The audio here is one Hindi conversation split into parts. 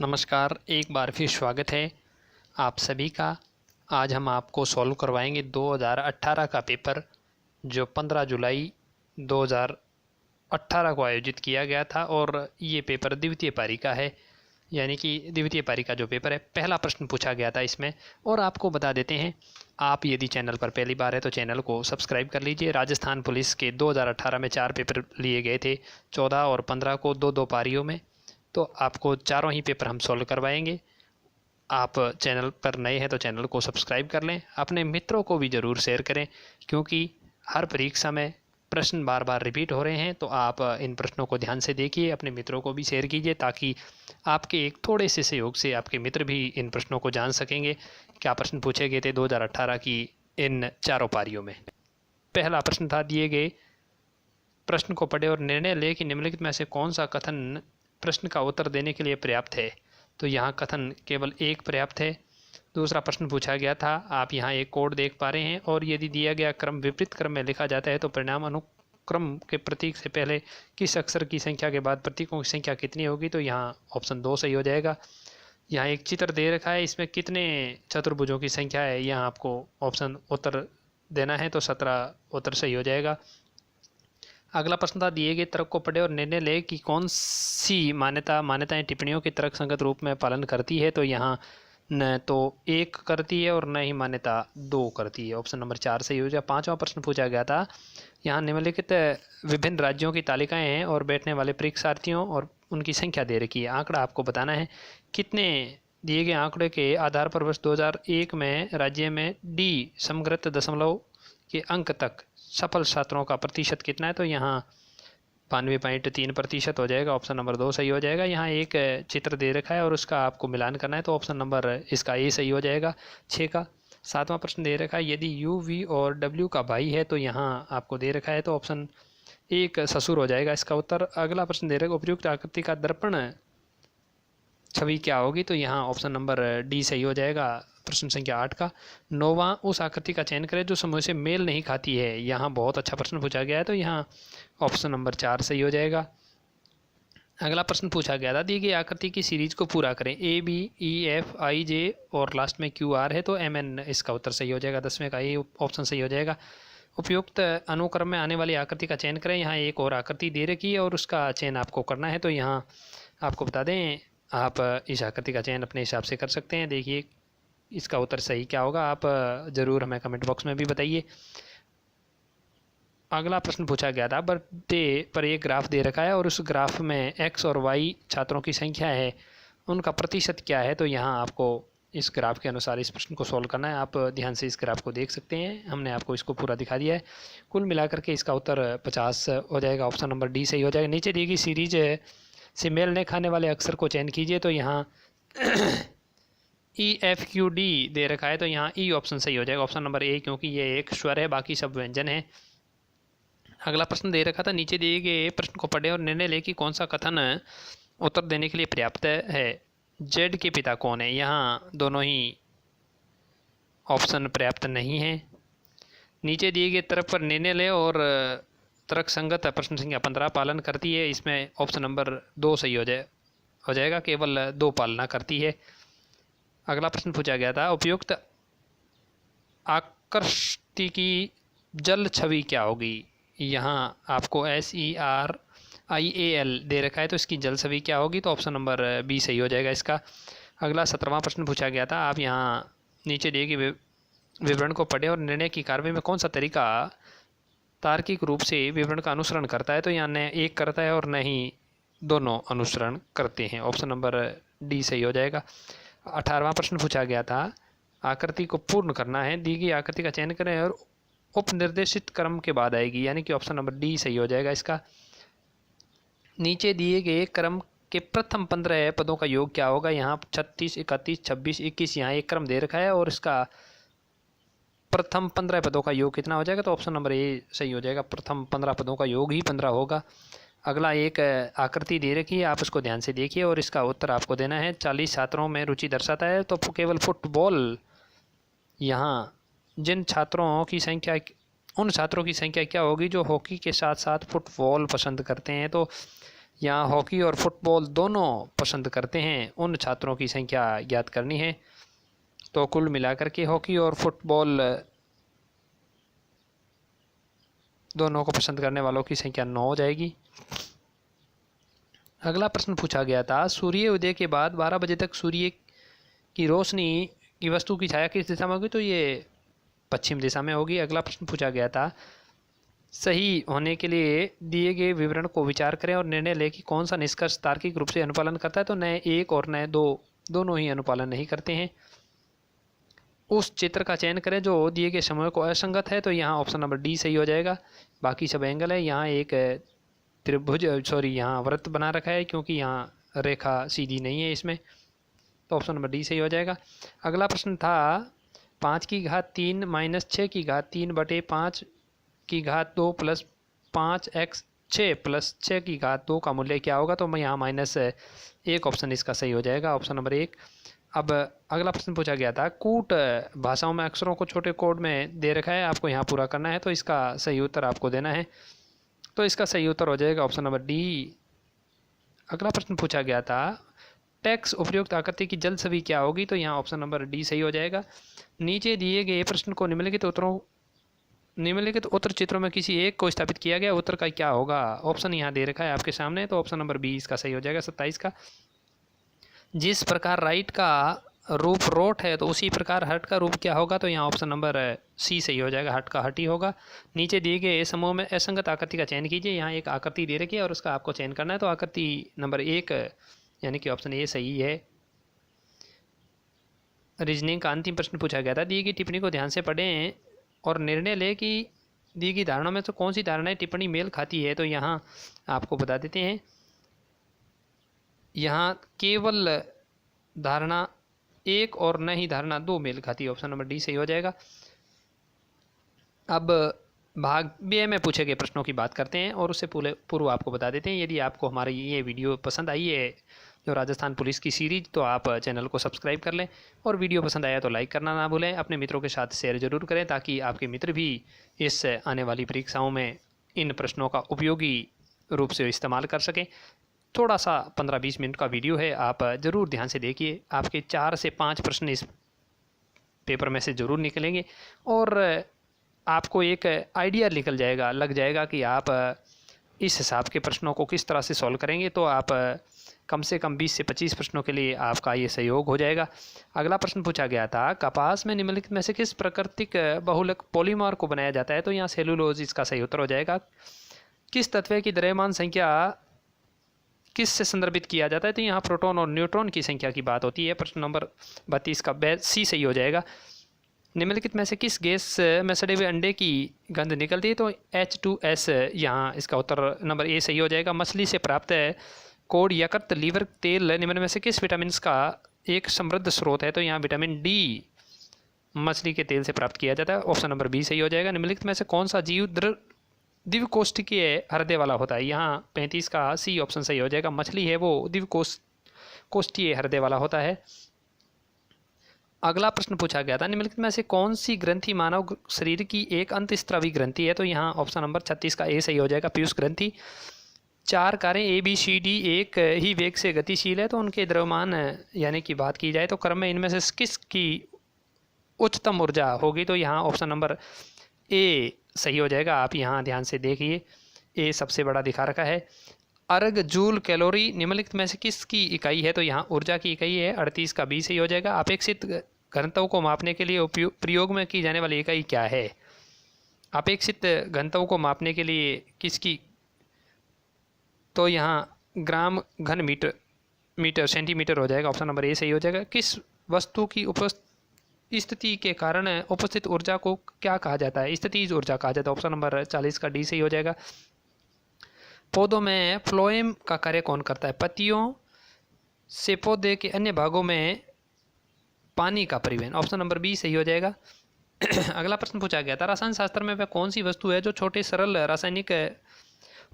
नमस्कार, एक बार फिर स्वागत है आप सभी का। आज हम आपको सॉल्व करवाएंगे 2018 का पेपर जो 15 जुलाई 2018 को आयोजित किया गया था और ये पेपर द्वितीय पारी का है। यानी कि द्वितीय पारी का जो पेपर है, पहला प्रश्न पूछा गया था इसमें। और आपको बता देते हैं, आप यदि चैनल पर पहली बार है तो चैनल को सब्सक्राइब कर लीजिए। राजस्थान पुलिस के 2018 में 4 पेपर लिए गए थे, 14 और 15 को दो पारियों में। तो आपको चारों ही पेपर हम सॉल्व करवाएंगे। आप चैनल पर नए हैं तो चैनल को सब्सक्राइब कर लें, अपने मित्रों को भी ज़रूर शेयर करें, क्योंकि हर परीक्षा में प्रश्न बार बार रिपीट हो रहे हैं। तो आप इन प्रश्नों को ध्यान से देखिए, अपने मित्रों को भी शेयर कीजिए, ताकि आपके एक थोड़े से सहयोग से आपके मित्र भी इन प्रश्नों को जान सकेंगे क्या प्रश्न पूछे गए थे 2018 की इन चारों पारियों में। पहला प्रश्न था, दिए गए प्रश्न को पढ़े और निर्णय लें कि निम्नलिखित में से कौन सा कथन प्रश्न का उत्तर देने के लिए पर्याप्त है। तो यहाँ कथन केवल एक पर्याप्त है। दूसरा प्रश्न पूछा गया था, आप यहाँ एक कोड देख पा रहे हैं और यदि दिया गया क्रम विपरीत क्रम में लिखा जाता है तो परिणाम अनुक्रम के प्रतीक से पहले किस अक्षर की संख्या के बाद प्रतीकों की संख्या कितनी होगी। तो यहाँ ऑप्शन 2 सही हो जाएगा। यहाँ एक चित्र दे रखा है, इसमें कितने चतुर्भुजों की संख्या है, यहाँ आपको ऑप्शन उत्तर देना है, तो 17 उत्तर सही हो जाएगा। अगला प्रश्न था, दिए गए तर्क को पढ़े और निर्णय ले कि कौन सी मान्यताएं टिप्पणियों के तर्क संगत रूप में पालन करती है। तो यहाँ न तो 1 करती है और न ही मान्यता 2 करती है। ऑप्शन नंबर 4 सही हो जाए। 5वां प्रश्न पूछा गया था, यहाँ निम्नलिखित विभिन्न राज्यों की तालिकाएं हैं और बैठने वाले परीक्षार्थियों और उनकी संख्या दे रखी है। आंकड़ा आपको बताना है, कितने दिए गए आंकड़े के आधार पर वर्ष 2001 में राज्य में डी समग्रत दशमलव के अंक तक सफल छात्रों का प्रतिशत कितना है। तो यहाँ 92.3% हो जाएगा। ऑप्शन नंबर 2 सही हो जाएगा। यहाँ एक चित्र दे रखा है और उसका आपको मिलान करना है, तो ऑप्शन नंबर इसका ए सही हो जाएगा 6 का। 7वां प्रश्न दे रखा है, यदि यू वी और डब्ल्यू का भाई है तो यहाँ आपको दे रखा है, तो ऑप्शन 1 ससुर हो जाएगा इसका उत्तर। अगला प्रश्न दे रखा है, उपयुक्त आकृति का दर्पण छवि क्या होगी। तो यहाँ ऑप्शन नंबर डी सही हो जाएगा प्रश्न संख्या 8 का। 9वां, उस आकृति का चयन करें जो समूह से मेल नहीं खाती है। यहाँ बहुत अच्छा प्रश्न पूछा गया है, तो यहाँ ऑप्शन नंबर 4 सही हो जाएगा। अगला प्रश्न पूछा गया था, दी गई आकृति की सीरीज को पूरा करें। A B E F I जे और लास्ट में क्यू आर है, तो एम एन इसका उत्तर सही हो जाएगा। 10वें का ए ऑप्शन सही हो जाएगा। उपयुक्त अनुक्रम में आने वाली आकृति का चयन करें। यहाँ एक और आकृति दे रखी है और उसका चयन आपको करना है। तो यहाँ आपको बता दें, आप इस आकृति का चयन अपने हिसाब से कर सकते हैं। देखिए इसका उत्तर सही क्या होगा, आप ज़रूर हमें कमेंट बॉक्स में भी बताइए। अगला प्रश्न पूछा गया था, बर्थडे पर एक ग्राफ दे रखा है और उस ग्राफ में एक्स और वाई छात्रों की संख्या है, उनका प्रतिशत क्या है। तो यहाँ आपको इस ग्राफ के अनुसार इस प्रश्न को सॉल्व करना है। आप ध्यान से इस ग्राफ को देख सकते हैं, हमने आपको इसको पूरा दिखा दिया है। कुल मिलाकर के इसका उत्तर 50 हो जाएगा। ऑप्शन नंबर डी सही हो जाएगा। नीचे दी गई सीरीज से मेल नहीं खाने वाले अक्षर को चयन कीजिए। तो यहाँ ई एफ क्यू डी दे रखा है, तो यहाँ ई ऑप्शन सही हो जाएगा। ऑप्शन नंबर ए, क्योंकि ये एक स्वर है, बाकी सब व्यंजन है। अगला प्रश्न दे रखा था, नीचे दिए गए प्रश्न को पढ़े और निर्णय ले कि कौन सा कथन उत्तर देने के लिए पर्याप्त है। जेड के पिता कौन है। यहाँ दोनों ही ऑप्शन पर्याप्त नहीं है। नीचे दिए गए तर्क पर निर्णय ले और तर्क संगत प्रश्न संख्या 15 पालन करती है। इसमें ऑप्शन नंबर 2 सही हो जाएगा, केवल 2 पालना करती है। अगला प्रश्न पूछा गया था, उपयुक्त आकृति की जल छवि क्या होगी। यहाँ आपको SERIAL दे रखा है, तो इसकी जल छवि क्या होगी। तो ऑप्शन नंबर बी सही हो जाएगा इसका। अगला 17वां प्रश्न पूछा गया था, आप यहाँ नीचे दिए गए विवरण को पढ़े और निर्णय की कार्रवाई में कौन सा तरीका तार्किक रूप से विवरण का अनुसरण करता है। तो यहाँ न एक करता है और न ही दोनों अनुसरण करते हैं। ऑप्शन नंबर डी सही हो जाएगा। 18वां प्रश्न पूछा गया था, आकृति को पूर्ण करना है, दी गई आकृति का चयन करें और उपनिर्देशित क्रम के बाद आएगी, यानी कि ऑप्शन नंबर डी सही हो जाएगा इसका। नीचे दिए गए क्रम के प्रथम 15 पदों का योग क्या होगा। यहाँ 36, 31, 26, 21 यहाँ एक क्रम दे रखा है और इसका प्रथम 15 पदों का योग कितना हो जाएगा। तो ऑप्शन नंबर ए सही हो जाएगा। प्रथम 15 पदों का योग ही 15 होगा। अगला एक आकृति दे रखी है, आप उसको ध्यान से देखिए और इसका उत्तर आपको देना है। 40 छात्रों में रुचि दर्शाता है, तो केवल फुटबॉल। यहाँ उन छात्रों की संख्या क्या होगी जो हॉकी के साथ साथ फुटबॉल पसंद करते हैं। तो यहाँ हॉकी और फुटबॉल दोनों पसंद करते हैं उन छात्रों की संख्या ज्ञात करनी है। तो कुल मिलाकर के हॉकी और फुटबॉल दोनों को पसंद करने वालों की संख्या 9 हो जाएगी। अगला प्रश्न पूछा गया था, सूर्य उदय के बाद 12 बजे तक सूर्य की रोशनी की वस्तु की छाया किस दिशा में होगी? तो ये पश्चिम दिशा में होगी। अगला प्रश्न पूछा गया था, सही होने के लिए दिए गए विवरण को विचार करें और निर्णय लें कि कौन सा निष्कर्ष तार्किक रूप से अनुपालन करता है। तो नए 1 और नए 2 दोनों ही अनुपालन नहीं करते हैं। उस चित्र का चयन करें जो दिए गए समय को असंगत है। तो यहाँ ऑप्शन नंबर डी सही हो जाएगा। बाकी सब एंगल है। यहाँ एक त्रिभुज यहाँ वृत्त बना रखा है क्योंकि यहाँ रेखा सीधी नहीं है इसमें। तो ऑप्शन नंबर डी सही हो जाएगा। अगला प्रश्न था 5 की घात 3 माइनस 6 की घात 3 बटे 5 की घात 2 प्लस 5x 6 प्लस 6 की घात 2 का मूल्य क्या होगा? तो मैं यहाँ -1 ऑप्शन इसका सही हो जाएगा, ऑप्शन नंबर 1। अब अगला प्रश्न पूछा गया था, कूट भाषाओं में अक्षरों को छोटे कोड में दे रखा है, आपको यहाँ पूरा करना है। तो इसका सही उत्तर आपको देना है। तो इसका सही उत्तर हो जाएगा ऑप्शन नंबर डी। अगला प्रश्न पूछा गया था, टैक्स उपयुक्त आकृति की जल्द छवि क्या होगी? तो यहाँ ऑप्शन नंबर डी सही हो जाएगा। नीचे दिए गए प्रश्न को निम्नलिखित उत्तर चित्रों में किसी एक को स्थापित किया गया, उत्तर का क्या होगा? ऑप्शन यहाँ दे रखा है आपके सामने। तो ऑप्शन नंबर बी इसका सही हो जाएगा, 27 का। जिस प्रकार राइट का रूप रोट है तो उसी प्रकार हट का रूप क्या होगा? तो यहाँ ऑप्शन नंबर सी सही हो जाएगा, हट का हट ही होगा। नीचे दिए गए समूह में असंगत आकृति का चयन कीजिए। यहाँ एक आकृति दे रखी है और उसका आपको चयन करना है। तो आकृति नंबर 1 यानी कि ऑप्शन ए सही है। रीजनिंग का अंतिम प्रश्न पूछा गया था, दी गई टिप्पणी को ध्यान से पढ़ें और निर्णय लें कि दी गई धारणा में तो कौन सी धारणाएं टिप्पणी मेल खाती है। तो यहाँ आपको बता देते हैं, यहाँ केवल धारणा 1 और न ही धारणा 2 मेल खाती है, ऑप्शन नंबर डी सही हो जाएगा। अब भाग बी में पूछे गए प्रश्नों की बात करते हैं और उससे पूर्व आपको बता देते हैं, यदि आपको हमारी ये वीडियो पसंद आई है जो राजस्थान पुलिस की सीरीज, तो आप चैनल को सब्सक्राइब कर लें और वीडियो पसंद आया तो लाइक करना ना भूलें। अपने मित्रों के साथ शेयर जरूर करें ताकि आपके मित्र भी इस आने वाली परीक्षाओं में इन प्रश्नों का उपयोगी रूप से इस्तेमाल कर सकें। थोड़ा सा 15-20 मिनट का वीडियो है, आप ज़रूर ध्यान से देखिए। आपके 4 से 5 प्रश्न इस पेपर में से ज़रूर निकलेंगे और आपको एक आइडिया लग जाएगा कि आप इस हिसाब के प्रश्नों को किस तरह से सॉल्व करेंगे। तो आप कम से कम 20 से 25 प्रश्नों के लिए आपका ये सहयोग हो जाएगा। अगला प्रश्न पूछा गया था, कपास में निम्नलिखित में से किस प्राकृतिक बहुलक पॉलीमर को बनाया जाता है? तो यहाँ सेलुलोज इसका सही उत्तर हो जाएगा। किस तत्व की द्रव्यमान संख्या किस से संदर्भित किया जाता है? तो यहाँ प्रोटॉन और न्यूट्रॉन की संख्या की बात होती है। प्रश्न नंबर 32 का सी सही हो जाएगा। निम्नलिखित में से किस गैस में सड़े हुए अंडे की गंध निकलती है? तो H2S यहाँ इसका उत्तर नंबर ए सही हो जाएगा। मछली से प्राप्त कोड यकृत लीवर तेल निम्न में से किस विटामिन का एक समृद्ध स्रोत है? तो यहाँ विटामिन डी मछली के तेल से प्राप्त किया जाता है, ऑप्शन नंबर बी सही हो जाएगा। निम्नलिखित में से कौन सा जीव द्विकोष्ठीय हृदय वाला होता है? यहाँ 35 का सी ऑप्शन सही हो जाएगा। मछली है वो द्विकोष्ठीय हृदय वाला होता है। अगला प्रश्न पूछा गया था, निम्नलिखित में से कौन सी ग्रंथि मानव शरीर की एक अंतःस्रावी ग्रंथि है? तो यहाँ ऑप्शन नंबर 36 का ए सही हो जाएगा, पीयूष ग्रंथि। 4 कारें ABCD एक ही वेग से गतिशील है, तो उनके द्रव्यमान यानी कि बात की जाए तो क्रम में इनमें से किसकी उच्चतम ऊर्जा होगी? तो यहाँ ऑप्शन नंबर ए सही हो जाएगा। आप यहाँ ध्यान से देखिए, ए सबसे बड़ा दिखा रखा है। अर्ग जूल कैलोरी निम्नलिखित में से किसकी इकाई है? तो यहाँ ऊर्जा की इकाई है, 38 का बी सही हो जाएगा। अपेक्षित घनत्व को मापने के लिए प्रयोग में की जाने वाली इकाई क्या है? अपेक्षित घनत्व को मापने के लिए किसकी? तो यहाँ ग्राम घन मीटर सेंटीमीटर हो जाएगा, ऑप्शन नंबर ए सही हो जाएगा। किस वस्तु की स्थिति के कारण उपस्थित ऊर्जा को क्या कहा जाता है? स्थितिज ऊर्जा कहा जाता है, ऑप्शन नंबर 40 का डी सही हो जाएगा। पौधों में फ्लोएम का कार्य कौन करता है? पत्तियों से पौधे के अन्य भागों में पानी का परिवहन, ऑप्शन नंबर बी सही हो जाएगा। अगला प्रश्न पूछा गया था, रसायन शास्त्र में वह कौन सी वस्तु है जो छोटे सरल रासायनिक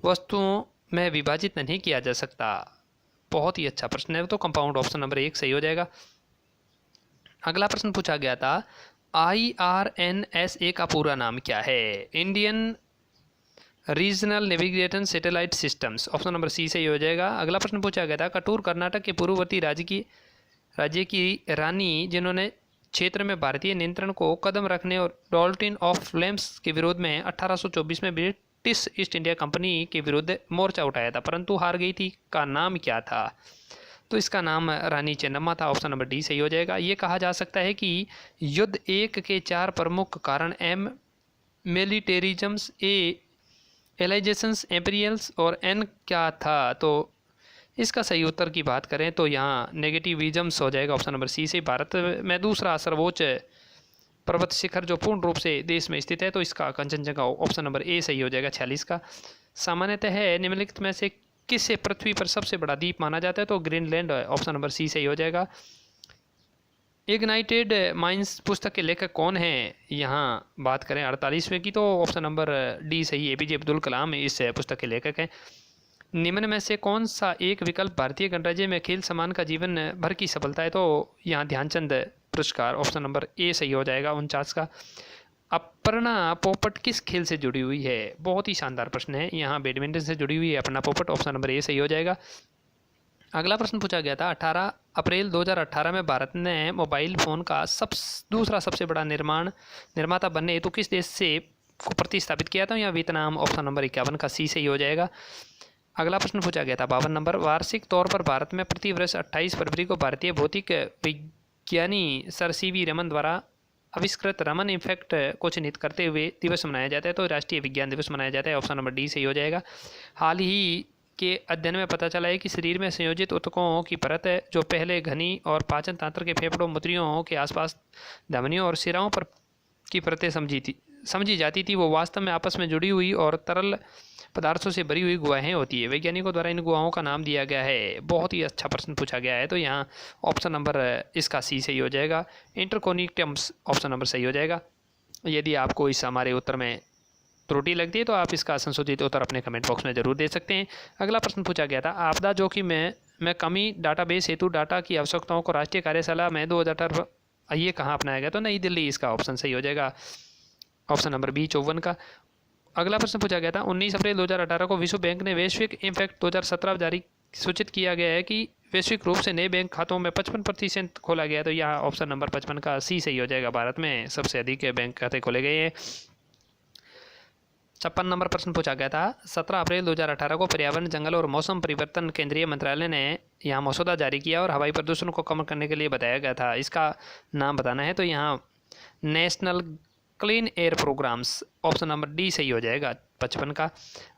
वस्तुओं में विभाजित नहीं किया जा सकता? बहुत ही अच्छा प्रश्न है, तो कंपाउंड, ऑप्शन नंबर 1 सही हो जाएगा। अगला प्रश्न पूछा गया था, IRNSA का पूरा नाम क्या है? Indian regional navigation satellite systems, option number C सही हो जाएगा। अगला प्रश्न पूछा गया था, कटूर कर्नाटक के पूर्ववर्ती राज्य की रानी जिन्होंने क्षेत्र में भारतीय नियंत्रण को कदम रखने और डॉल्टिन ऑफ लेम्स के विरोध में 1824 में ब्रिटिश ईस्ट इंडिया कंपनी के विरुद्ध मोर्चा उठाया था परंतु हार गई थी, का नाम क्या था? तो इसका नाम रानी चेन्नम्मा था, ऑप्शन नंबर डी सही हो जाएगा। ये कहा जा सकता है कि युद्ध एक के 4 प्रमुख कारण एम मिलिटेरिज्म्स, ए एलाइजेशंस, एम्पीरियल्स और एन क्या था? तो इसका सही उत्तर की बात करें तो यहाँ नेगेटिविज्म्स हो जाएगा, ऑप्शन नंबर सी से। भारत में दूसरा सर्वोच्च पर्वत शिखर जो पूर्ण रूप से देश में स्थित है तो इसका कंचनजंगा, ऑप्शन नंबर ए सही हो जाएगा 46 का। सामान्यतः निम्नलिखित में से किसे पृथ्वी पर सबसे बड़ा द्वीप माना जाता है? तो ग्रीनलैंड, ऑप्शन नंबर सी सही हो जाएगा। इग्नाइटेड माइंड्स पुस्तक के लेखक कौन है? यहाँ बात करें 48वें की तो ऑप्शन नंबर डी सही, एपीजे अब्दुल कलाम इस पुस्तक के लेखक हैं। निम्न में से कौन सा एक विकल्प भारतीय गणराज्य में खेल सम्मान का जीवन भर की सफलता है? तो यहाँ ध्यानचंद पुरस्कार, ऑप्शन नंबर ए सही हो जाएगा 49 का। अपर्णा पोपट किस खेल से जुड़ी हुई है? बहुत ही शानदार प्रश्न है, यहाँ बैडमिंटन से जुड़ी हुई है अपर्णा पोपट, ऑप्शन नंबर ए सही हो जाएगा। अगला प्रश्न पूछा गया था, 18 अप्रैल 2018 में भारत ने मोबाइल फ़ोन का दूसरा सबसे बड़ा निर्माता बनने हेतु किस देश से को प्रतिस्थापित किया था? या वियतनाम, ऑप्शन नंबर 51 का सी सही हो जाएगा। अगला प्रश्न पूछा गया था 52 नंबर, वार्षिक तौर पर भारत में प्रतिवर्ष 28 फरवरी को भारतीय भौतिक विज्ञानी सर सीवी रमन द्वारा आविष्कृत रमन इफेक्ट को चिन्हित करते हुए दिवस मनाया जाता है तो राष्ट्रीय विज्ञान दिवस मनाया जाता है, ऑप्शन नंबर डी सही हो जाएगा। हाल ही के अध्ययन में पता चला है कि शरीर में संयोजित ऊतकों की परत है जो पहले घनी और पाचन तंत्र के फेफड़ों, मूत्रियों के आसपास धमनियों और सिराओं पर की परतें समझी जाती थी, वो वास्तव में आपस में जुड़ी हुई और तरल पदार्थों से भरी हुई गुहाएं होती है। वैज्ञानिकों द्वारा इन गुहाओं का नाम दिया गया है। बहुत ही अच्छा प्रश्न पूछा गया है तो यहाँ ऑप्शन नंबर इसका सी सही हो जाएगा, इंटरकोनिक्टम्स, ऑप्शन नंबर सही हो जाएगा। यदि आपको इस हमारे उत्तर में त्रुटि लगती है तो आप इसका संशोधित उत्तर अपने कमेंट बॉक्स में जरूर दे सकते हैं। अगला प्रश्न पूछा गया था, आपदा जोखिम में कमी डाटाबेस हेतु डाटा की आवश्यकताओं को राष्ट्रीय कार्यशाला में 2018 ये कहाँ अपनाया गया? तो नई दिल्ली, इसका ऑप्शन सही हो जाएगा, ऑप्शन नंबर बी 54 का। अगला प्रश्न पूछा गया था, 19 अप्रैल 2018 को विश्व बैंक ने वैश्विक इम्पैक्ट 2017 जारी सूचित किया गया है कि वैश्विक रूप से नए बैंक खातों में 55% खोला गया, तो यहाँ ऑप्शन नंबर 55 का सी सही हो जाएगा। भारत में सबसे अधिक बैंक खाते खोले गए हैं। 56 नंबर प्रश्न पूछा गया था, 17 अप्रैल 2018 को पर्यावरण, जंगल और मौसम परिवर्तन केंद्रीय मंत्रालय ने यहाँ मसौदा जारी किया और हवाई प्रदूषण को कम करने के लिए बताया गया था। इसका नाम बताना है तो यहाँ national clean air programs, option number D सही हो जाएगा 55 का।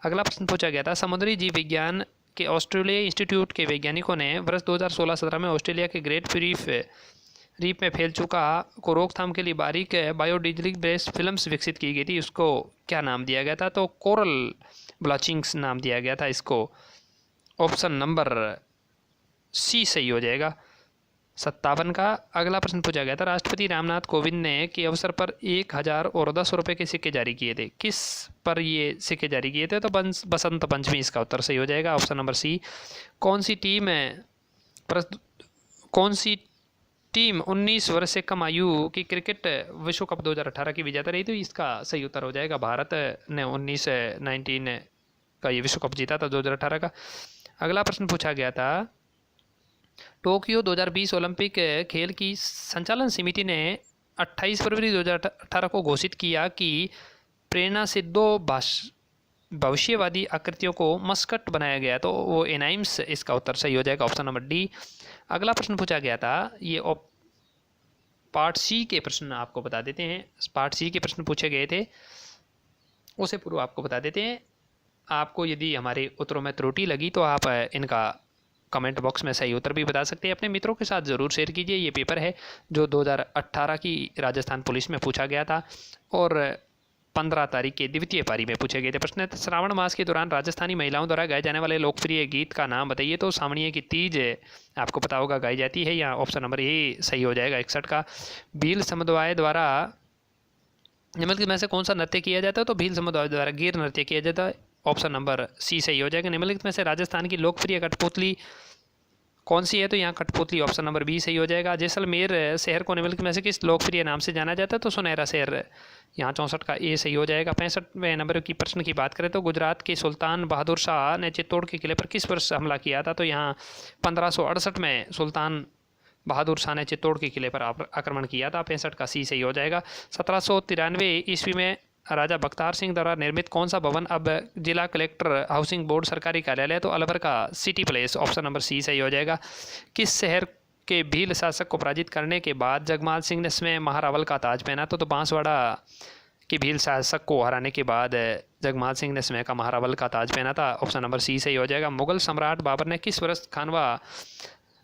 अगला प्रश्न पूछा गया था, समुद्री जीव विज्ञान के ऑस्ट्रेलिया इंस्टीट्यूट के वैज्ञानिकों ने वर्ष 2016-17 में ऑस्ट्रेलिया के ग्रेट रीफ में फैल चुका को रोकथाम के लिए बारीक बायोडिजिलिक बेस्ड फिल्म्स विकसित की गई थी, उसको क्या नाम दिया गया था? तो कोरल ब्लॉचिंग्स नाम दिया गया था इसको, ऑप्शन नंबर सी सही हो जाएगा 57 का। अगला प्रश्न पूछा गया था, राष्ट्रपति रामनाथ कोविंद ने के अवसर पर 1000 और 10 रुपये के सिक्के जारी किए थे, किस पर ये सिक्के जारी किए थे? तो बसंत पंचमी इसका उत्तर सही हो जाएगा, ऑप्शन नंबर सी। कौन सी टीम 19 वर्ष से कम आयु की क्रिकेट विश्व कप 2018 की विजेता रही? तो इसका सही उत्तर हो जाएगा, भारत ने 19 का ये विश्व कप जीता था 2018 का। अगला प्रश्न पूछा गया था, टोक्यो 2020 ओलंपिक खेल की संचालन समिति ने 28 फरवरी 2018 को घोषित किया कि प्रेरणा से 2 भविष्यवादी आकृतियों को मस्कट बनाया गया, तो वो एनाइम्स, इसका उत्तर सही हो जाएगा, ऑप्शन नंबर डी। अगला प्रश्न पूछा गया था, ये पार्ट सी के प्रश्न आपको बता देते हैं। पार्ट सी के प्रश्न पूछे गए थे, उसे पूर्व आपको बता देते हैं। आपको यदि हमारे उत्तरों में त्रुटि लगी तो आप इनका कमेंट बॉक्स में सही उत्तर भी बता सकते हैं। अपने मित्रों के साथ ज़रूर शेयर कीजिए। ये पेपर है जो 2018 की राजस्थान पुलिस में पूछा गया था और 15 तारीख के द्वितीय पारी में पूछे गए थे प्रश्न। श्रावण मास के दौरान राजस्थानी महिलाओं द्वारा गाए जाने वाले लोकप्रिय गीत का नाम बताइए। तो सावणिये की तीज आपको पता होगा गाई जाती है, यहाँ ऑप्शन नंबर ए सही हो जाएगा 61 का। भील समुदाय द्वारा निम्नलिखित में से कौन सा नृत्य किया जाता है? तो भील समुदाय द्वारा गिर नृत्य किया जाता है, ऑप्शन नंबर सी सही हो जाएगा। निम्नलिखित में से राजस्थान की लोकप्रिय कठपुतली कौन सी है, तो यहाँ कठपुतली ऑप्शन नंबर बी सही हो जाएगा। जैसलमेर शहर को निम्नलिखित में से किस लोकप्रिय नाम से जाना जाता है, तो सुनहरा शहर, यहाँ 64 का ए सही हो जाएगा। 65वें नंबर की प्रश्न की बात करें तो गुजरात के सुल्तान बहादुर शाह ने चित्तौड़ के किले पर किस वर्ष हमला किया था, तो यहाँ 1568 में सुल्तान बहादुर शाह ने चित्तौड़ के किले पर आक्रमण किया था। 65 का सी सही हो जाएगा। 1793 ईस्वी में राजा बख्तार सिंह द्वारा निर्मित कौन सा भवन अब जिला कलेक्टर हाउसिंग बोर्ड सरकारी कार्यालय, तो अलवर का city place, option number C सही हो जाएगा। किस शहर के भील शासक को पराजित करने के बाद जगमाल सिंह ने स्वयं महारावल का ताज पहना, तो बांसवाड़ा के भील शासक को हराने के बाद जगमाल सिंह ने स्वयं का महारावल का ताज पहना था, ऑप्शन नंबर सी सही हो जाएगा। मुगल सम्राट बाबर ने किस वर्ष खानवा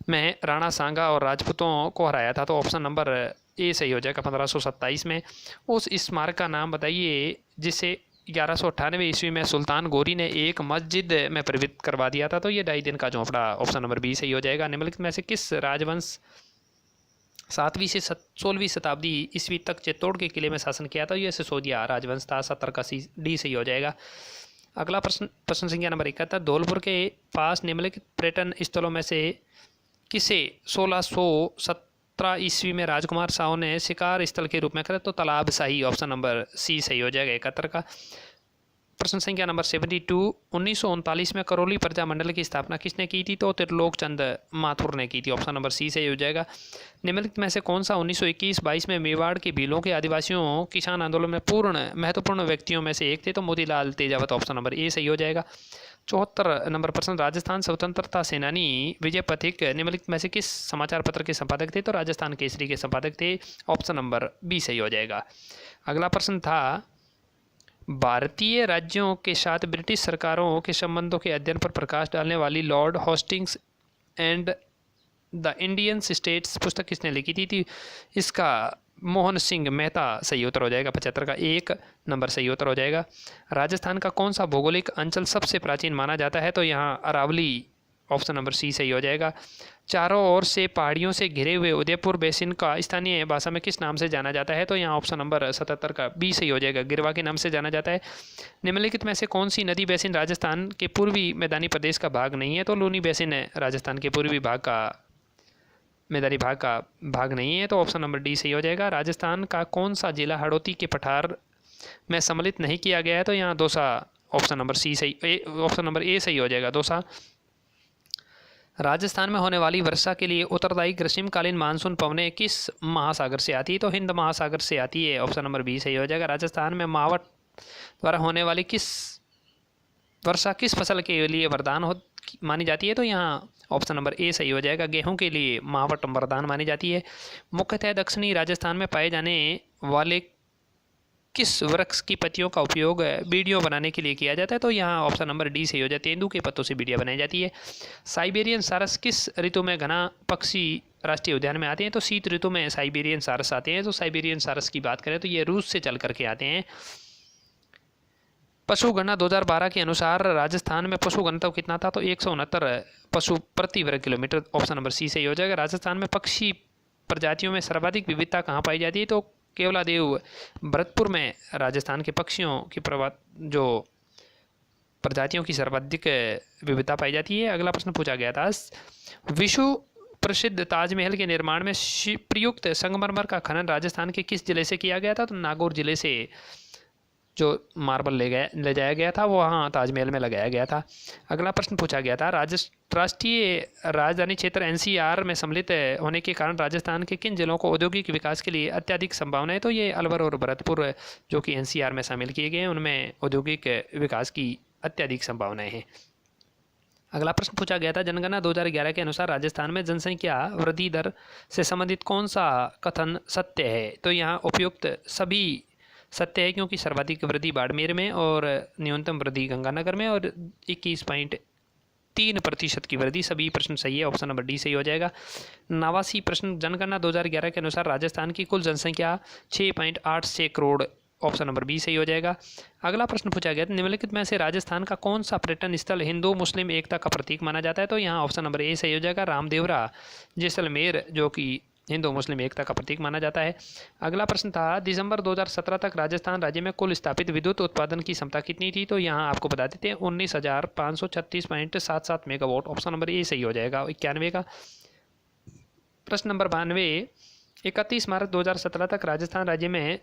में राणा सांगा और राजपूतों को हराया था, तो ऑप्शन नंबर ए सही हो जाएगा 1527 में। उस स्मारक का नाम बताइए जिसे 1198 ईस्वी में सुल्तान गोरी ने एक मस्जिद में परिवर्तित करवा दिया था, तो ये 2.5 दिन का झोंपड़ा, ऑप्शन नंबर बी सही हो जाएगा। निम्नलिखित में से किस राजवंश 7वीं से 16वीं शताब्दी ईस्वी तक चित्तौड़ के किले में शासन किया था, ये सिसोदिया राजवंश था, 70 का सी डी सही हो जाएगा। अगला प्रश्न संख्या नंबर 71, धौलपुर के पास निम्नलिखित पर्यटन स्थलों में से किसे 1617 ईस्वी में राजकुमार साहू ने शिकार स्थल के रूप में करा, तो तालाब शाही, ऑप्शन नंबर सी सही हो जाएगा 71 का। प्रश्न संख्या नंबर 72, 1939 में करौली प्रजा मंडल की स्थापना किसने की थी, तो त्रिलोक चंद माथुर ने की थी, ऑप्शन नंबर सी सही हो जाएगा। निम्नलिखित में से कौन सा 1921-22 में मेवाड़ के भीलों के आदिवासियों किसान आंदोलन में पूर्ण महत्वपूर्ण व्यक्तियों में से एक थे, तो Motilal Tejawat, option number A सही हो जाएगा। 74 नंबर प्रश्न, राजस्थान स्वतंत्रता सेनानी विजय पथिक निम्नलिखित में से किस समाचार पत्र के संपादक थे, तो राजस्थान केसरी के संपादक थे, ऑप्शन नंबर बी सही हो जाएगा। अगला प्रश्न था, भारतीय राज्यों के साथ ब्रिटिश सरकारों के संबंधों के अध्ययन पर प्रकाश डालने वाली Lord hostings and the Indian states पुस्तक किसने लिखी थी, इसका मोहन सिंह मेहता सही उत्तर हो जाएगा। 75 का 1 नंबर सही उत्तर हो जाएगा। राजस्थान का कौन सा भौगोलिक अंचल सबसे प्राचीन माना जाता है, तो यहाँ अरावली, ऑप्शन नंबर सी सही हो जाएगा। चारों ओर से पहाड़ियों से घिरे हुए उदयपुर बेसिन का स्थानीय भाषा में किस नाम से जाना जाता है, तो यहाँ ऑप्शन नंबर 77 का बी सही हो जाएगा, गिरवा के नाम से जाना जाता है। निम्नलिखित में से कौन सी नदी बेसिन राजस्थान के पूर्वी मैदानी प्रदेश का भाग नहीं है, तो लूनी बेसिन राजस्थान के पूर्वी भाग का मैदानी भाग नहीं है, तो ऑप्शन नंबर डी सही हो जाएगा। राजस्थान का कौन सा जिला हड़ौती के पठार में सम्मिलित नहीं किया गया है, तो यहाँ दौसा, ऑप्शन नंबर सी सही, ऑप्शन नंबर ए सही हो जाएगा, दौसा। राजस्थान में होने वाली वर्षा के लिए उत्तरदायी ग्रीष्मकालीन मानसून पवनें किस महासागर से आती है, तो हिंद महासागर से आती है, ऑप्शन नंबर बी सही हो जाएगा। राजस्थान में मावठ द्वारा होने वाली वर्षा किस फसल के लिए वरदान मानी जाती है, तो यहाँ ऑप्शन नंबर ए सही हो जाएगा, गेहूं के लिए मावठ वरदान मानी जाती है। मुख्यतः दक्षिणी राजस्थान में पाए जाने वाले किस वृक्ष की पत्तियों का उपयोग बीड़ियों बनाने के लिए किया जाता है, तो यहाँ ऑप्शन नंबर डी सही हो जाती है, तेंदू के पत्तों से बीड़ियाँ बनाई जाती है। साइबेरियन सारस किस ऋतु में घना पक्षी राष्ट्रीय उद्यान में आते हैं, तो शीत ऋतु में साइबेरियन सारस आते हैं। तो साइबेरियन सारस की बात करें तो ये रूस से चल करके आते हैं। पशु गणना 2012 के अनुसार राजस्थान में पशु घनत्व कितना था, तो 169 पशु प्रति वर्ग किलोमीटर, ऑप्शन नंबर सी सही हो जाएगा। राजस्थान में पक्षी प्रजातियों में सर्वाधिक विविधता कहाँ पाई जाती है, तो केवलादेव भरतपुर में राजस्थान के पक्षियों की जो प्रजातियों की सर्वाधिक विविधता पाई जाती है। अगला प्रश्न पूछा गया था, विश्व प्रसिद्ध ताजमहल के निर्माण में प्रयुक्त संगमरमर का खनन राजस्थान के किस जिले से किया गया था, तो नागौर जिले से जो मार्बल ले जाया गया था वो वहाँ ताजमहल में लगाया गया था। अगला प्रश्न पूछा गया था, राष्ट्रीय राजधानी क्षेत्र एनसीआर में सम्मिलित होने के कारण राजस्थान के किन जिलों को औद्योगिक विकास के लिए अत्यधिक संभावना है, तो ये अलवर और भरतपुर जो कि एनसीआर में शामिल किए गए हैं उनमें औद्योगिक विकास की अत्यधिक संभावनाएं हैं। अगला प्रश्न पूछा गया था, जनगणना 2011 के अनुसार राजस्थान में जनसंख्या वृद्धि दर से संबंधित कौन सा कथन सत्य है, तो यहाँ उपयुक्त सभी सत्य है, क्योंकि सर्वाधिक वृद्धि बाड़मेर में और न्यूनतम वृद्धि गंगानगर में और 21.3% की वृद्धि, सभी प्रश्न सही है, ऑप्शन नंबर डी सही हो जाएगा। 89 प्रश्न, जनगणना 2011 के अनुसार राजस्थान की कुल जनसंख्या 6.86 करोड़, ऑप्शन नंबर बी सही हो जाएगा। अगला प्रश्न पूछा गया, निम्नलिखित में से राजस्थान का कौन सा पर्यटन स्थल हिंदू मुस्लिम एकता का प्रतीक माना जाता है, तो यहाँ ऑप्शन नंबर ए सही हो जाएगा, रामदेवरा जैसलमेर जो कि हिंदू मुस्लिम एकता का प्रतीक माना जाता है। अगला प्रश्न था, दिसंबर 2017 तक राजस्थान राज्य में कुल स्थापित विद्युत उत्पादन की क्षमता कितनी थी? तो यहाँ आपको बता देते हैं 19,536.77 मेगावाट। ऑप्शन नंबर ए सही हो जाएगा 91 का। प्रश्न नंबर 92, 31 मार्च 2017 तक राजस्थान राज्य में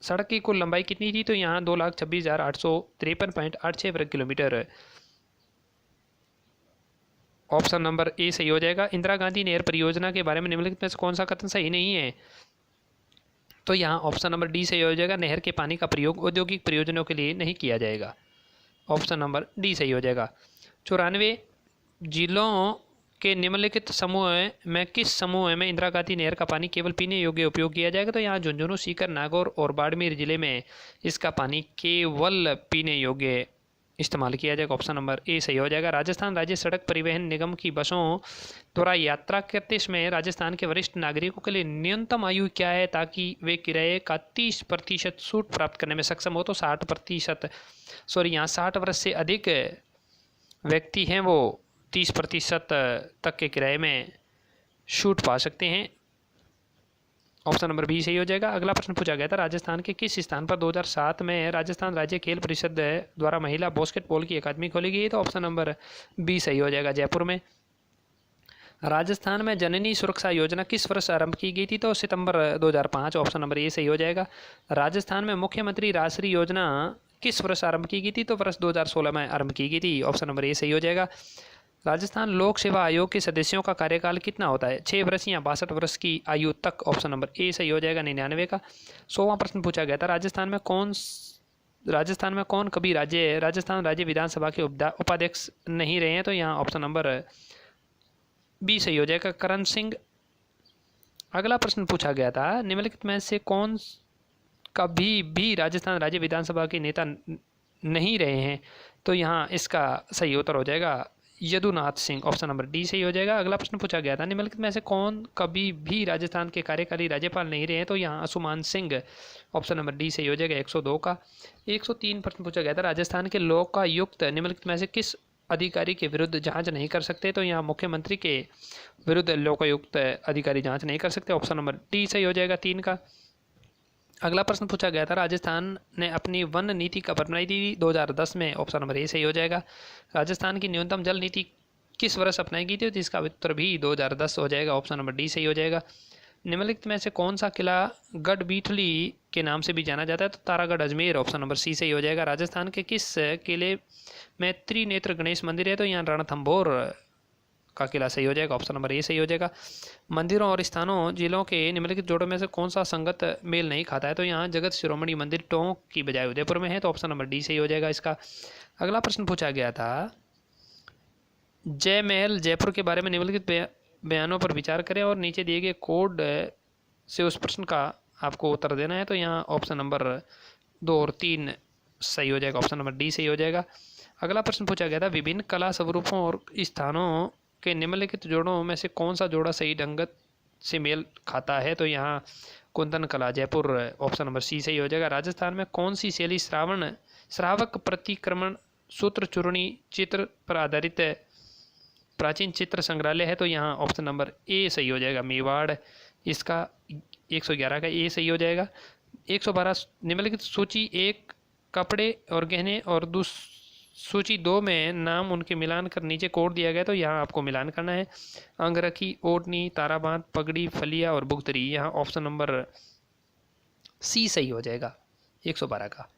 सड़क की कुल लंबाई कितनी थी? तो यहाँ 2,26,853.86 वर्ग किलोमीटर। ऑप्शन नंबर ए सही हो जाएगा। इंदिरा गांधी नहर परियोजना के बारे में निम्नलिखित में से कौन सा कथन सही नहीं है? तो यहाँ ऑप्शन नंबर डी सही हो जाएगा। नहर के पानी का प्रयोग औद्योगिक प्रयोजनों के लिए नहीं किया जाएगा। ऑप्शन नंबर डी सही हो जाएगा। 94, जिलों के निम्नलिखित समूह में किस समूह में इंदिरा गांधी नहर का पानी केवल पीने योग्य उपयोग किया जाएगा? तो यहाँ झुंझुनू, सीकर, नागौर और बाड़मेर जिले में इसका पानी केवल पीने योग्य इस्तेमाल किया जाएगा। ऑप्शन नंबर ए सही हो जाएगा। राजस्थान राज्य सड़क परिवहन निगम की बसों द्वारा यात्रा करते समय राजस्थान के वरिष्ठ नागरिकों के लिए न्यूनतम आयु क्या है ताकि वे किराए का 30% छूट प्राप्त करने में सक्षम हो? तो 60%, सॉरी यहाँ 60 वर्ष से अधिक व्यक्ति हैं वो 30% तक के किराए में छूट पा सकते हैं। ऑप्शन नंबर बी सही हो जाएगा। अगला प्रश्न पूछा गया था, राजस्थान के किस स्थान पर 2007 में राजस्थान राज्य खेल परिषद द्वारा महिला बास्केटबॉल की अकादमी खोली गई? तो ऑप्शन नंबर बी सही हो जाएगा, जयपुर में। राजस्थान में जननी सुरक्षा योजना किस वर्ष आरंभ की गई थी? तो सितंबर 2005। ऑप्शन नंबर ए सही हो जाएगा। राजस्थान में मुख्यमंत्री राजश्री योजना किस वर्ष आरंभ की गई थी? तो वर्ष 2016 में आरंभ की गई थी। ऑप्शन नंबर ए सही हो जाएगा। राजस्थान लोक सेवा आयोग के सदस्यों का कार्यकाल कितना होता है? 6 वर्ष या 62 वर्ष की आयु तक। ऑप्शन नंबर ए सही हो जाएगा, 99 का। 100वां प्रश्न पूछा गया था, राजस्थान में कौन कभी राजस्थान राज्य विधानसभा के उपाध्यक्ष नहीं रहे हैं? तो यहाँ ऑप्शन नंबर बी सही हो जाएगा, करण सिंह। अगला प्रश्न पूछा गया था, निम्नलिखित में से कौन कभी भी राजस्थान राज्य विधानसभा के नेता नहीं रहे हैं? तो यहाँ इसका सही उत्तर हो जाएगा Yadunath Singh. Option number D सही हो जाएगा। अगला प्रश्न पूछा गया था, निम्नलिखित में से कौन कभी भी राजस्थान के कार्यकारी राज्यपाल नहीं रहे हैं? तो यहाँ असुमान सिंह। ऑप्शन नंबर डी सही हो जाएगा, 102 का। 103 प्रश्न पूछा गया था, राजस्थान के लोकायुक्त निम्नलिखित में से किस अधिकारी के विरुद्ध जांच नहीं कर सकते? तो यहाँ मुख्यमंत्री के विरुद्ध लोकायुक्त अधिकारी जांच नहीं कर सकते। ऑप्शन नंबर डी सही हो जाएगा, 3 का। अगला प्रश्न पूछा गया था, राजस्थान ने अपनी वन नीति कब अपनाई थी? 2010 में। ऑप्शन नंबर ए सही हो जाएगा। राजस्थान की न्यूनतम जल नीति किस वर्ष अपनाई गई थी? तो इसका उत्तर भी 2010 हो जाएगा। ऑप्शन नंबर डी सही हो जाएगा। निम्नलिखित में से कौन सा किला गढ़बीठली के नाम से भी जाना जाता है? तो Taragarh Ajmer. Option number C सही हो जाएगा। राजस्थान के किस किले में त्रिनेत्र गणेश मंदिर है? तो यहाँ रणथंभौर का किला सही हो जाएगा। ऑप्शन नंबर ए सही हो जाएगा। मंदिरों और स्थानों जिलों के निम्नलिखित जोड़ों में से कौन सा संगत मेल नहीं खाता है? तो यहाँ जगत शिरोमणि मंदिर टोंक की बजाय उदयपुर में है। तो ऑप्शन नंबर डी सही हो जाएगा इसका। अगला प्रश्न पूछा गया था, जय महल जयपुर के बारे में निम्नलिखित बयानों पर विचार करें और नीचे दिए गए कोड से उस प्रश्न का आपको उत्तर देना है। तो यहाँ ऑप्शन नंबर 2 और 3 सही हो जाएगा। ऑप्शन नंबर डी सही हो जाएगा। अगला प्रश्न पूछा गया था, विभिन्न कला स्वरूपों और स्थानों के निम्नलिखित जोड़ों में से कौन सा जोड़ा सही ढंग से मेल खाता है? तो यहाँ कुंदन कला जयपुर। ऑप्शन नंबर सी सही हो जाएगा। राजस्थान में कौन सी शैली श्रावक प्रतिक्रमण सूत्र चूर्णी चित्र पर आधारित प्राचीन चित्र संग्रहालय है? तो यहाँ ऑप्शन नंबर ए सही हो जाएगा, मेवाड़। इसका 111 का ए सही हो जाएगा। 112 निम्नलिखित सूची 1 कपड़े और गहने और सूची 2 में नाम उनके मिलान कर नीचे कोड दिया गया। तो यहाँ आपको मिलान करना है। अंगरखी, ओढ़नी, ताराबांध, पगड़ी, फलिया और बुगतरी। यहाँ ऑप्शन नंबर सी सही हो जाएगा, 112 का।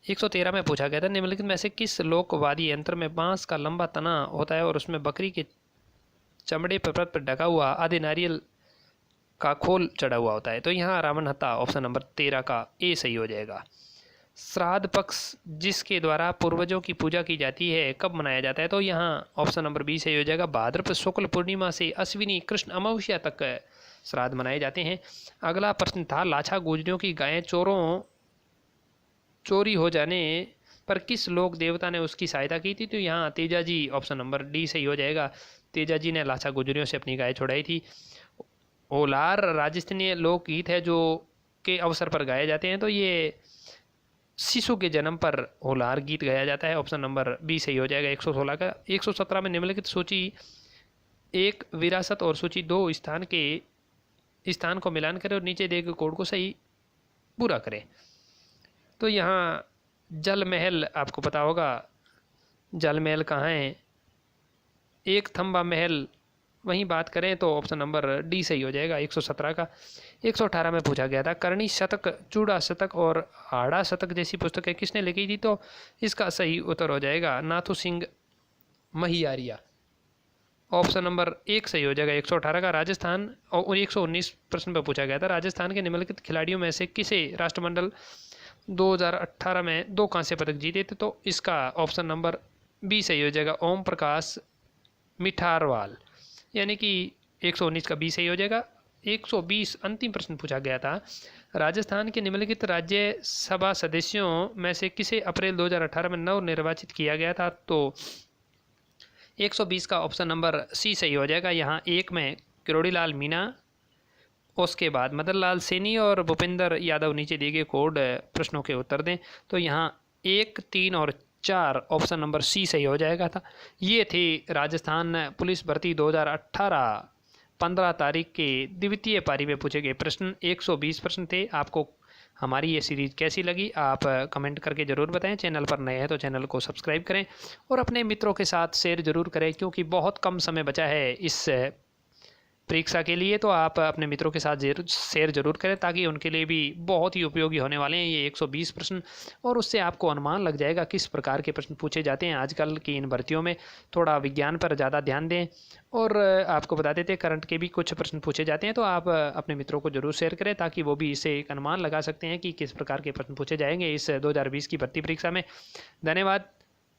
113 में पूछा गया था, निम्नलिखित में से किस लोकवादी यंत्र में बांस का लंबा तना होता है और उसमें बकरी के चमड़े पर ढका हुआ आधे नारियल का खोल चढ़ा हुआ होता है? तो यहाँ रावण हत्था। ऑप्शन नंबर 13 का ए सही हो जाएगा। श्राद्ध पक्ष जिसके द्वारा पूर्वजों की पूजा की जाती है कब मनाया जाता है? तो यहाँ ऑप्शन नंबर बी सही हो जाएगा। भाद्रपद शुक्ल पूर्णिमा से अश्विनी कृष्ण अमावस्या तक श्राद्ध मनाए जाते हैं। अगला प्रश्न था, लाछा गुजरियों की गायें चोरी हो जाने पर किस लोक देवता ने उसकी सहायता की थी? तो यहाँ Teja ji. Option number D सही हो जाएगा। तेजा जी ने लाछा गुजरियों से अपनी गाय छुड़ाई थी। ओलार राजस्थानी लोकगीत है जो के अवसर पर गाए जाते हैं। तो ये शिशु के जन्म पर होलार गीत गाया जाता है। ऑप्शन नंबर बी सही हो जाएगा, 116 का। 117 में निम्नलिखित सूची 1 विरासत और सूची 2 स्थान के स्थान को मिलान करें और नीचे दिए गए कोड को सही पूरा करें। तो यहाँ जल महल आपको पता होगा, जल महल कहाँ है, एक थंबा महल, वहीं बात करें तो ऑप्शन नंबर डी सही हो जाएगा 117 का। 118 में पूछा गया था करणी शतक, चूड़ा शतक और हाड़ा शतक जैसी पुस्तकें किसने लिखी थी, तो इसका सही उत्तर हो जाएगा नाथू सिंह महियारिया। ऑप्शन नंबर 1 सही हो जाएगा 118 का। राजस्थान, और 119 प्रश्न पर पूछा गया था राजस्थान के निम्नलिखित खिलाड़ियों में से किसे राष्ट्रमंडल 2018 में 2 कांस्य पदक जीते थे, तो इसका ऑप्शन नंबर बी सही हो जाएगा ओम प्रकाश मिठारवाल, यानी कि 119 का बी सही हो जाएगा। 120 अंतिम प्रश्न पूछा गया था राजस्थान के निम्नलिखित राज्यसभा सदस्यों में से किसे अप्रैल 2018 में नव निर्वाचित किया गया था, तो 120 का ऑप्शन नंबर सी सही हो जाएगा। यहाँ एक में किरोड़ीलाल मीणा, उसके बाद मदन लाल सैनी और भूपेंद्र यादव। नीचे दिए गए कोड प्रश्नों के उत्तर दें, तो यहाँ 1, 3 और 4 ऑप्शन नंबर सी सही हो जाएगा था। ये थी राजस्थान पुलिस भर्ती 2018 15 तारीख के द्वितीय पारी में पूछे गए प्रश्न। 120 प्रश्न थे। आपको हमारी ये सीरीज़ कैसी लगी आप कमेंट करके ज़रूर बताएं। चैनल पर नए हैं तो चैनल को सब्सक्राइब करें और अपने मित्रों के साथ शेयर ज़रूर करें, क्योंकि बहुत कम समय बचा है इस परीक्षा के लिए। तो आप अपने मित्रों के साथ शेयर जरूर करें ताकि उनके लिए भी बहुत ही उपयोगी होने वाले हैं ये 120 प्रश्न, और उससे आपको अनुमान लग जाएगा किस प्रकार के प्रश्न पूछे जाते हैं आजकल की इन भर्तियों में। थोड़ा विज्ञान पर ज़्यादा ध्यान दें, और आपको बता देते हैं करंट के भी कुछ प्रश्न पूछे जाते हैं, तो आप अपने मित्रों को जरूर शेयर करें ताकि वो भी इसे एक अनुमान लगा सकते हैं कि किस प्रकार के प्रश्न पूछे जाएंगे इस 2020 की भर्ती परीक्षा में। धन्यवाद।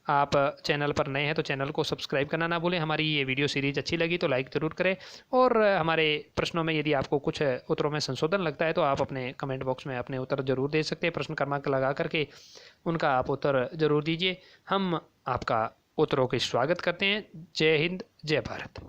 आप चैनल पर नए हैं तो चैनल को सब्सक्राइब करना ना भूलें। हमारी ये वीडियो सीरीज अच्छी लगी तो लाइक ज़रूर करें, और हमारे प्रश्नों में यदि आपको कुछ उत्तरों में संशोधन लगता है तो आप अपने कमेंट बॉक्स में अपने उत्तर ज़रूर दे सकते हैं। प्रश्न क्रमांक लगा करके उनका आप उत्तर ज़रूर दीजिए। हम आपका उत्तरों का स्वागत करते हैं। जय हिंद, जय भारत।